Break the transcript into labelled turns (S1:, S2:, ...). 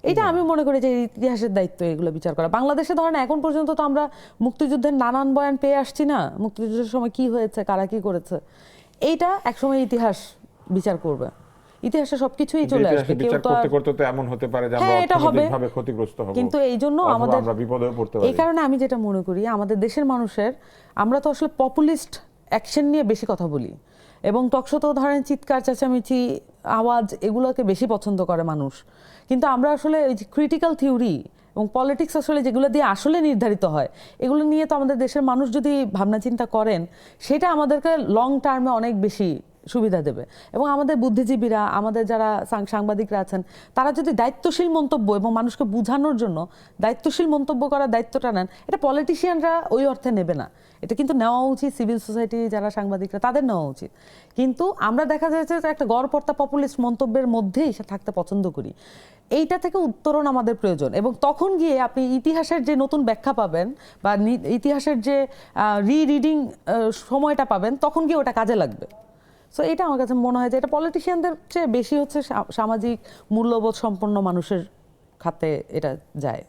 S1: এটা আমি মনে করি যে ইতিহাসের দায়িত্ব এগুলো বিচার করা। বাংলাদেশে ধরেন এখন পর্যন্ত তো আমরা মুক্তিযুদ্ধের নানান বয়ান পেয়ে আসছি না, মুক্তিযুদ্ধের সময় কি হয়েছে, কারা কি করেছে, এইটা একসময় ইতিহাস বিচার করবে। ইতিহাসে সবকিছুই চলে আসবে, কেউ তো
S2: করতে করতে তো এমন হতে পারে যে আমরা অর্থনৈতিকভাবে ক্ষতিগ্রস্ত হব,
S1: কিন্তু এই জন্য আমাদের
S2: আমরা বিপদেও পড়তে পারি।
S1: এই কারণে আমি যেটা মনে করি, আমাদের দেশের মানুষের, আমরা তো আসলে পপুলিস্ট অ্যাকশন নিয়ে বেশি কথা বলি এবং টকশোতেও ধরেন চিৎকার চেঁচামেচি আওয়াজ এগুলোকে বেশি পছন্দ করে মানুষ, কিন্তু আমরা আসলে ওই যে ক্রিটিক্যাল থিওরি এবং পলিটিক্স আসলে যেগুলো দিয়ে আসলে নির্ধারিত হয় এগুলো নিয়ে তো আমাদের দেশের মানুষ যদি ভাবনা চিন্তা করেন, সেটা আমাদেরকে লং টার্মে অনেক বেশি সুবিধা দেবে। এবং আমাদের বুদ্ধিজীবীরা, আমাদের যারা সাংবাদিকরা আছেন, তারা যদি দায়িত্বশীল মন্তব্য এবং মানুষকে বোঝানোর জন্য দায়িত্বশীল মন্তব্য করার দায়িত্বটা নেন, এটা পলিটিশিয়ানরা ওই অর্থে নেবে না, এটা কিন্তু নেওয়া উচিত সিভিল সোসাইটি যারা সাংবাদিকরা তাদের নেওয়া উচিত। কিন্তু আমরা দেখা যাচ্ছে যে একটা গড়পড়তা পপুলিস্ট মন্তব্যের মধ্যেই থাকতে পছন্দ করি। এইটা থেকে উত্তরণ আমাদের প্রয়োজন, এবং তখন গিয়ে আপনি ইতিহাসের যে নতুন ব্যাখ্যা পাবেন বা ইতিহাসের যে রিডিং সময়টা পাবেন, তখন গিয়ে ওটা কাজে লাগবে। সো এটা আমার কাছে মনে হয় যে এটা পলিটিশিয়ানদের চেয়ে বেশি হচ্ছে সামাজিক মূল্যবোধ সম্পন্ন মানুষের খাতে এটা যায়।